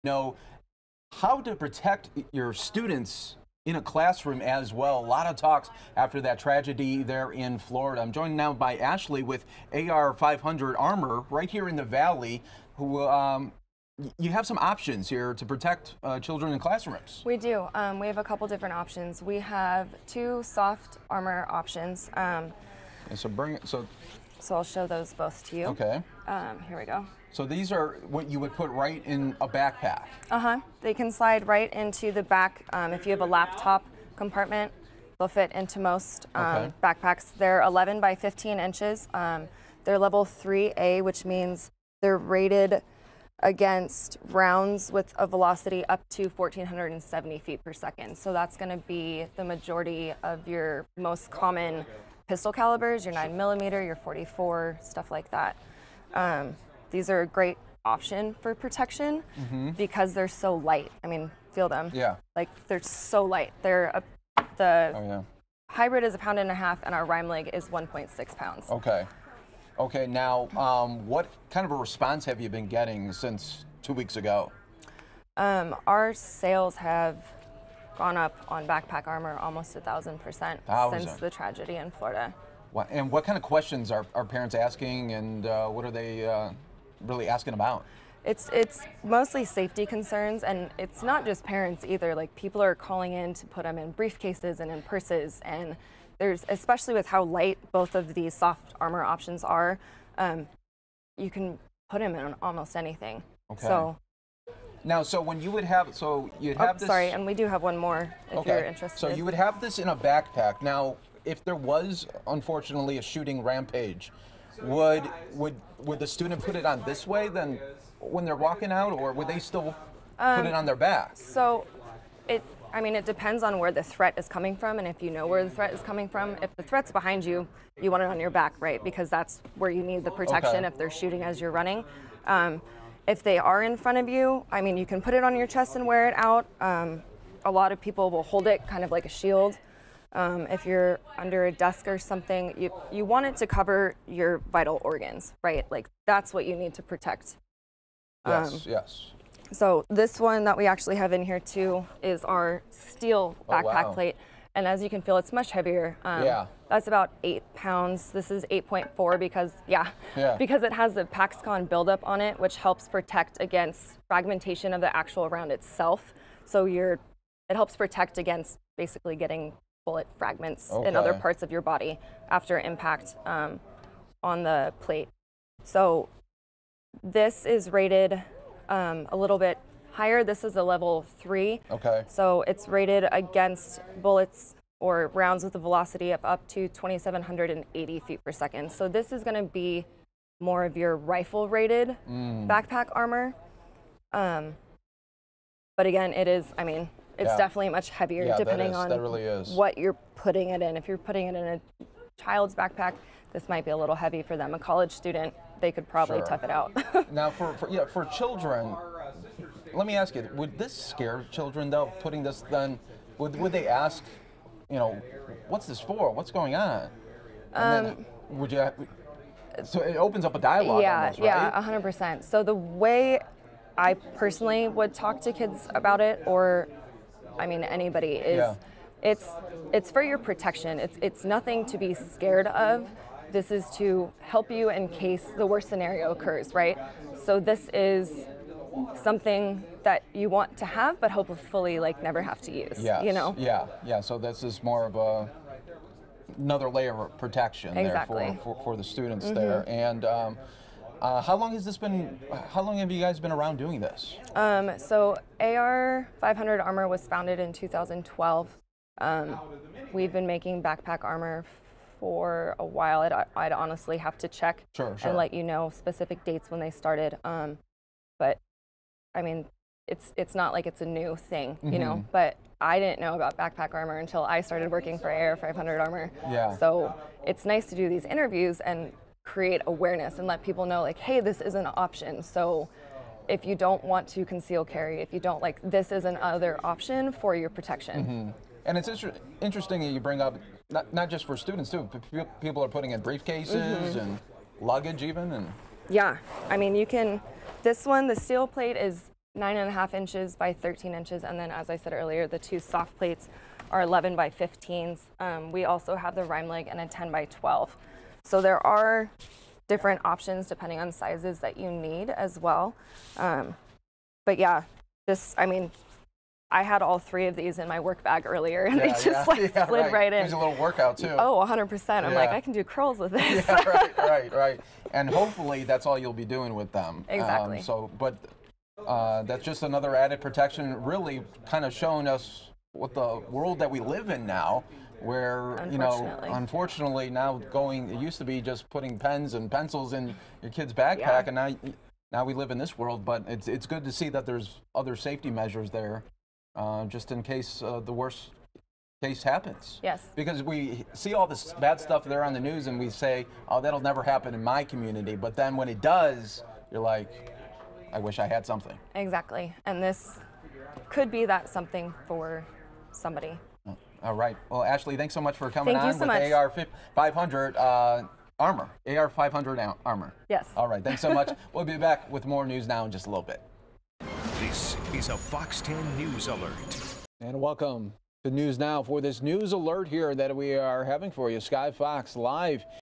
know how to protect your students in a classroom as well. A lot of talks after that tragedy there in Florida. I'm joined now by Ashley with AR 500 Armor right here in the Valley, who you have some options here to protect children in classrooms. We do. We have a couple different options. We have two soft armor options. And so bring it. So I'll show those both to you. Okay. Here we go. So these are what you would put right in a backpack. They can slide right into the back. If you have a laptop compartment, they'll fit into most backpacks. They're 11 by 15 inches. They're level 3A, which means they're rated against rounds with a velocity up to 1,470 feet per second. So that's going to be the majority of your most common pistol calibers, your 9mm, your 44, stuff like that. These are a great option for protection because they're so light. I mean, feel them. Yeah. Like, they're so light. They're the hybrid is 1.5 pounds and our Rime Leg is 1.6 pounds. Okay. Okay, now what kind of a response have you been getting since 2 weeks ago? Our sales have gone up on backpack armor almost 1,000% since the tragedy in Florida. And what kind of questions are parents asking, and what are they really asking about? It's mostly safety concerns, and it's not just parents either. Like, people are calling in to put them in briefcases and in purses, and there's, especially with how light both of these soft armor options are, you can put them in almost anything. Okay. So now, so when you would have, you'd have this. Sorry, and we do have one more if you're interested. So you would have this in a backpack. Now, if there was unfortunately a shooting rampage, would the student put it on this way then when they're walking out, or would they still put it on their back? So I mean, it depends on where the threat is coming from, and if you know where the threat is coming from. If the threat's behind you, you want it on your back, right? Because that's where you need the protection if they're shooting as you're running. If they are in front of you, I mean, you can put it on your chest and wear it out. A lot of people will hold it kind of like a shield. If you're under a desk or something, you want it to cover your vital organs, right? Like, that's what you need to protect. Yes. So this one that we actually have in here too is our steel backpack plate. And as you can feel, it's much heavier. That's about 8 pounds. This is 8.4 because, because it has the Paxcon buildup on it, which helps protect against fragmentation of the actual round itself. So it helps protect against basically getting bullet fragments in other parts of your body after impact on the plate. So this is rated a little bit higher. This is a level 3. Okay. So it's rated against bullets or rounds with a velocity of up to 2,780 feet per second. So this is going to be more of your rifle rated backpack armor. But again, it is, I mean, it's definitely much heavier depending on what you're putting it in. If you're putting it in a child's backpack, this might be a little heavy for them. A college student, they could probably tough it out. Now, for children, let me ask you: would this scare children though? Putting this, then, would they ask, you know, what's this for? What's going on? And then would you? So it opens up a dialogue. Almost, right? Yeah, 100%. So the way I personally would talk to kids about it, or I mean anybody, is it's for your protection. It's nothing to be scared of. This is to help you in case the worst scenario occurs, right? So this is something that you want to have, but hopefully like never have to use, you know? Yeah, so this is more of another layer of protection there for the students there. And how long has this been, how long have you guys been around doing this? So AR 500 Armor was founded in 2012. We've been making backpack armor for a while. I'd honestly have to check and let you know specific dates when they started. But I mean, it's not like it's a new thing, you know, but I didn't know about backpack armor until I started working for AR 500 Armor. So it's nice to do these interviews and create awareness and let people know, like, hey, this is an option. So if you don't want to conceal carry, if you don't, like, this is another option for your protection. And it's interesting that you bring up, not just for students too, but people are putting in briefcases and luggage even. And yeah, I mean, you can, this one, the steel plate is 9.5 inches by 13 inches. And then, as I said earlier, the 2 soft plates are 11 by 15s. We also have the rime leg and a 10 by 12. So there are different options depending on sizes that you need as well. But yeah, I mean, I had all 3 of these in my work bag earlier, and they just slid right in. There's a little workout too. Oh, 100%. I'm like, I can do curls with this. Yeah, right. And hopefully that's all you'll be doing with them. Exactly. That's just another added protection, really kind of showing us what the world that we live in now, where, unfortunately now it used to be just putting pens and pencils in your kid's backpack, and now we live in this world, but it's good to see that there's other safety measures there, just in case the worst case happens. Yes. Because we see all this bad stuff there on the news and we say, oh, that'll never happen in my community, but then when it does, you're like, I wish I had something. Exactly. And this could be that something for somebody. All right. Well, Ashley, thanks so much for coming on with AR-500 armor. AR-500 armor. Yes. All right. Thanks so much. We'll be back with more news now in just a little bit. This is a Fox 10 News Alert. And welcome to News Now for this news alert here that we are having for you. Sky Fox live